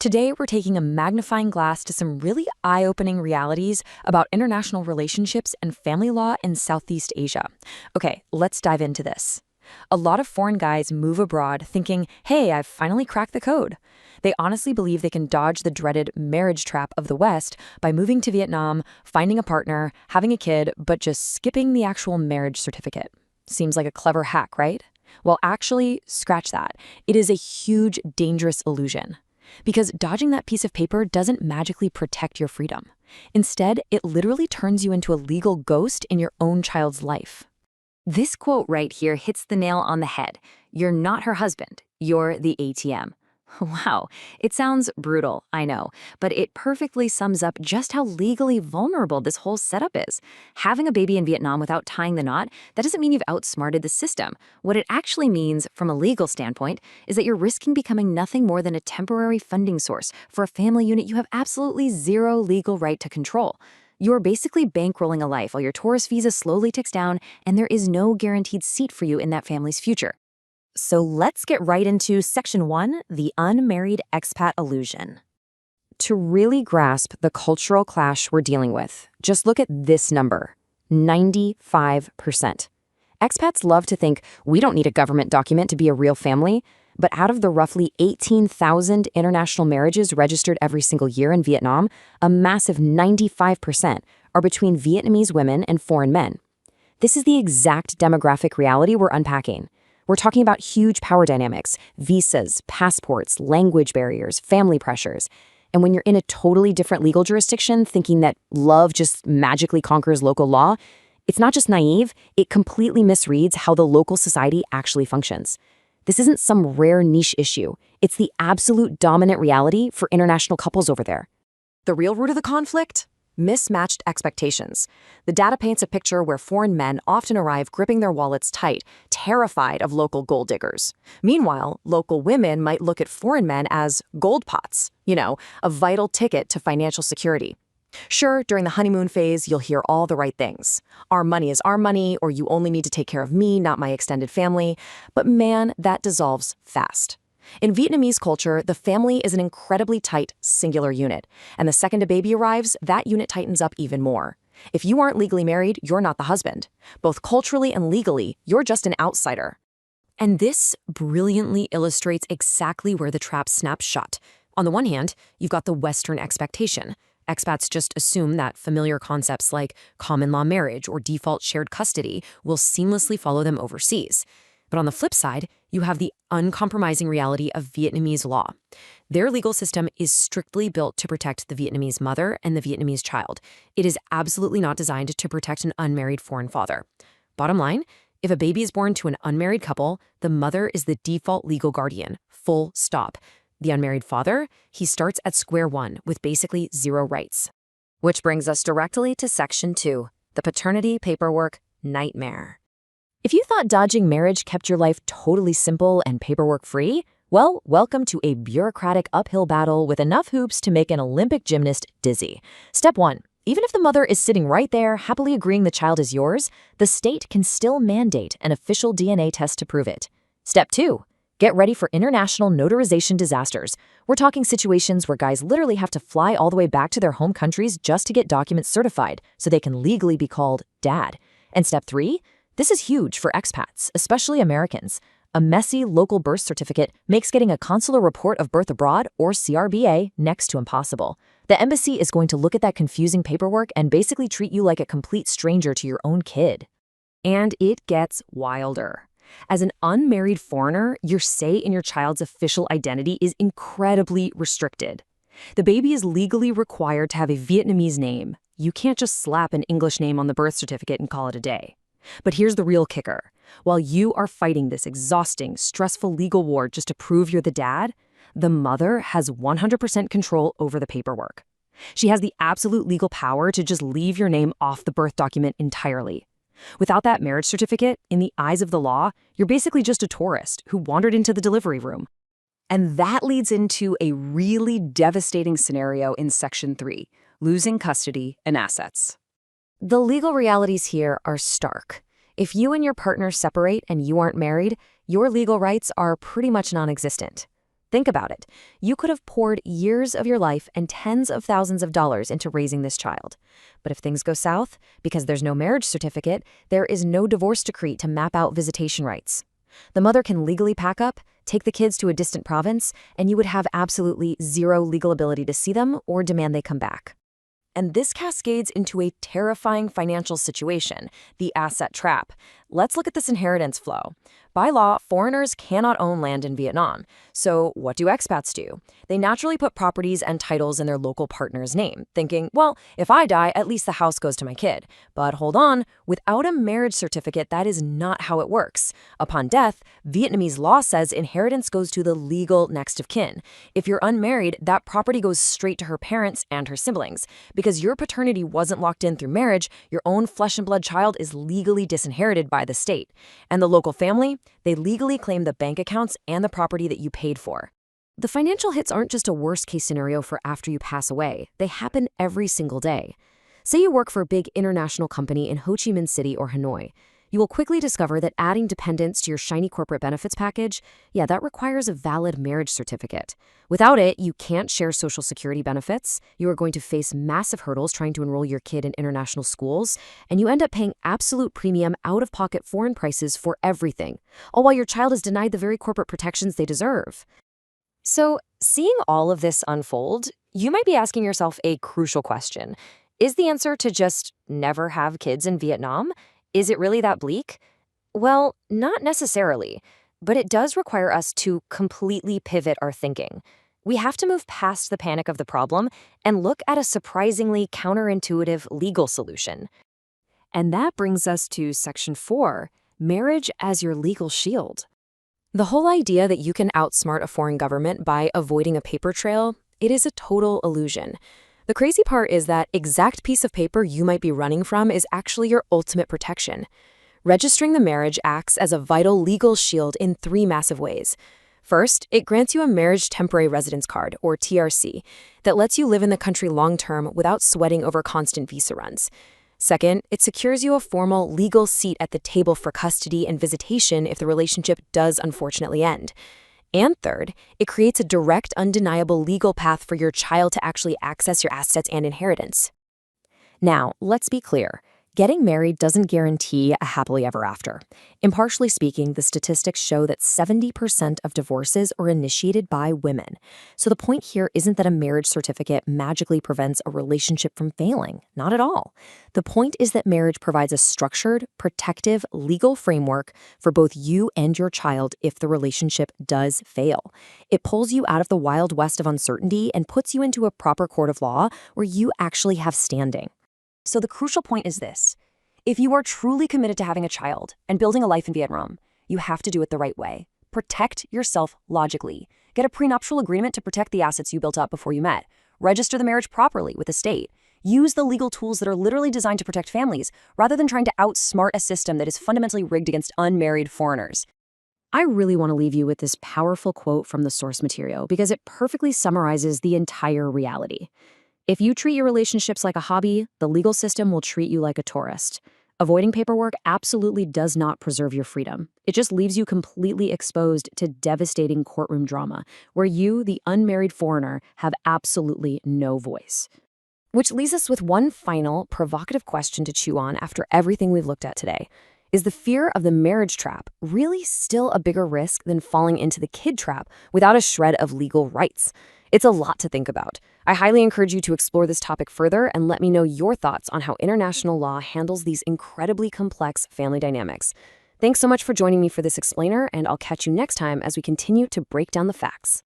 Today, we're taking a magnifying glass to some really eye-opening realities about international relationships and family law in Southeast Asia. Okay, let's dive into this. A lot of foreign guys move abroad thinking, hey, I've finally cracked the code. They honestly believe they can dodge the dreaded marriage trap of the West by moving to Vietnam, finding a partner, having a kid, but just skipping the actual marriage certificate. Seems like a clever hack, right? Well, actually, scratch that. It is a huge, dangerous illusion. Because dodging that piece of paper doesn't magically protect your freedom. Instead, it literally turns you into a legal ghost in your own child's life. This quote right here hits the nail on the head. You're not her husband, you're the ATM. Wow, it sounds brutal, I know, but it perfectly sums up just how legally vulnerable this whole setup is. Having a baby in Vietnam without tying the knot, that doesn't mean you've outsmarted the system. What it actually means, from a legal standpoint, is that you're risking becoming nothing more than a temporary funding source for a family unit you have absolutely zero legal right to control. You're basically bankrolling a life while your tourist visa slowly ticks down and there is no guaranteed seat for you in that family's future. So let's get right into Section 1, the unmarried expat illusion. To really grasp the cultural clash we're dealing with, just look at this number, 95%. Expats love to think we don't need a government document to be a real family, but out of the roughly 18,000 international marriages registered every single year in Vietnam, a massive 95% are between Vietnamese women and foreign men. This is the exact demographic reality we're unpacking. We're talking about huge power dynamics, visas, passports, language barriers, family pressures. And when you're in a totally different legal jurisdiction thinking that love just magically conquers local law, it's not just naive, it completely misreads how the local society actually functions. This isn't some rare niche issue. It's the absolute dominant reality for international couples over there. The real root of the conflict? Mismatched expectations. The data paints a picture where foreign men often arrive gripping their wallets tight, terrified of local gold diggers. Meanwhile, local women might look at foreign men as gold pots, a vital ticket to financial security. Sure, during the honeymoon phase, you'll hear all the right things. Our money is our money, or you only need to take care of me, not my extended family. But man, that dissolves fast. In Vietnamese culture, the family is an incredibly tight, singular unit. And the second a baby arrives, that unit tightens up even more. If you aren't legally married, you're not the husband. Both culturally and legally, you're just an outsider. And this brilliantly illustrates exactly where the trap snaps shut. On the one hand, you've got the Western expectation. Expats just assume that familiar concepts like common law marriage or default shared custody will seamlessly follow them overseas. But on the flip side, you have the uncompromising reality of Vietnamese law. Their legal system is strictly built to protect the Vietnamese mother and the Vietnamese child. It is absolutely not designed to protect an unmarried foreign father. Bottom line, if a baby is born to an unmarried couple, the mother is the default legal guardian, full stop. The unmarried father, he starts at square one with basically zero rights. Which brings us directly to Section 2, the paternity paperwork nightmare. If you thought dodging marriage kept your life totally simple and paperwork-free, well, welcome to a bureaucratic uphill battle with enough hoops to make an Olympic gymnast dizzy. Step 1. Even if the mother is sitting right there, happily agreeing the child is yours, the state can still mandate an official DNA test to prove it. Step 2. Get ready for international notarization disasters. We're talking situations where guys literally have to fly all the way back to their home countries just to get documents certified so they can legally be called dad. And Step 3. This is huge for expats, especially Americans. A messy local birth certificate makes getting a consular report of birth abroad, or CRBA, next to impossible. The embassy is going to look at that confusing paperwork and basically treat you like a complete stranger to your own kid. And it gets wilder. As an unmarried foreigner, your say in your child's official identity is incredibly restricted. The baby is legally required to have a Vietnamese name. You can't just slap an English name on the birth certificate and call it a day. But here's the real kicker. While you are fighting this exhausting, stressful legal war just to prove you're the dad, the mother has 100% control over the paperwork. She has the absolute legal power to just leave your name off the birth document entirely. Without that marriage certificate, in the eyes of the law, you're basically just a tourist who wandered into the delivery room. And that leads into a really devastating scenario in Section 3, losing custody and assets. The legal realities here are stark. If you and your partner separate and you aren't married, your legal rights are pretty much non-existent. Think about it. You could have poured years of your life and tens of thousands of dollars into raising this child. But if things go south, because there's no marriage certificate, there is no divorce decree to map out visitation rights. The mother can legally pack up, take the kids to a distant province, and you would have absolutely zero legal ability to see them or demand they come back. And this cascades into a terrifying financial situation, the asset trap. Let's look at this inheritance flow. By law, foreigners cannot own land in Vietnam. So what do expats do? They naturally put properties and titles in their local partner's name, thinking, well, if I die, at least the house goes to my kid. But hold on, without a marriage certificate, that is not how it works. Upon death, Vietnamese law says inheritance goes to the legal next of kin. If you're unmarried, that property goes straight to her parents and her siblings. Because your paternity wasn't locked in through marriage, your own flesh and blood child is legally disinherited by the state. And the local family, they legally claim the bank accounts and the property that you paid for. The financial hits aren't just a worst-case scenario for after you pass away. They happen every single day. Say you work for a big international company in Ho Chi Minh City or Hanoi. You will quickly discover that adding dependents to your shiny corporate benefits package, that requires a valid marriage certificate. Without it, you can't share Social Security benefits, you are going to face massive hurdles trying to enroll your kid in international schools, and you end up paying absolute premium out-of-pocket foreign prices for everything, all while your child is denied the very corporate protections they deserve. So, seeing all of this unfold, you might be asking yourself a crucial question. Is the answer to just never have kids in Vietnam? Is it really that bleak? Well, not necessarily, but it does require us to completely pivot our thinking. We have to move past the panic of the problem and look at a surprisingly counterintuitive legal solution. And that brings us to Section 4, marriage as your legal shield. The whole idea that you can outsmart a foreign government by avoiding a paper trail, it is a total illusion. The crazy part is that exact piece of paper you might be running from is actually your ultimate protection. Registering the marriage acts as a vital legal shield in 3 massive ways. First, it grants you a marriage temporary residence card, or TRC, that lets you live in the country long-term without sweating over constant visa runs. Second, it secures you a formal legal seat at the table for custody and visitation if the relationship does unfortunately end. And third, it creates a direct, undeniable legal path for your child to actually access your assets and inheritance. Now, let's be clear. Getting married doesn't guarantee a happily ever after. Impartially speaking, the statistics show that 70% of divorces are initiated by women. So the point here isn't that a marriage certificate magically prevents a relationship from failing. Not at all. The point is that marriage provides a structured, protective, legal framework for both you and your child if the relationship does fail. It pulls you out of the wild west of uncertainty and puts you into a proper court of law where you actually have standing. So the crucial point is this. If you are truly committed to having a child and building a life in Vietnam, you have to do it the right way. Protect yourself logically. Get a prenuptial agreement to protect the assets you built up before you met. Register the marriage properly with the state. Use the legal tools that are literally designed to protect families, rather than trying to outsmart a system that is fundamentally rigged against unmarried foreigners. I really want to leave you with this powerful quote from the source material because it perfectly summarizes the entire reality. If you treat your relationships like a hobby, the legal system will treat you like a tourist. Avoiding paperwork absolutely does not preserve your freedom. It just leaves you completely exposed to devastating courtroom drama, where you, the unmarried foreigner, have absolutely no voice. Which leaves us with one final, provocative question to chew on after everything we've looked at today. Is the fear of the marriage trap really still a bigger risk than falling into the kid trap without a shred of legal rights? It's a lot to think about. I highly encourage you to explore this topic further and let me know your thoughts on how international law handles these incredibly complex family dynamics. Thanks so much for joining me for this explainer, and I'll catch you next time as we continue to break down the facts.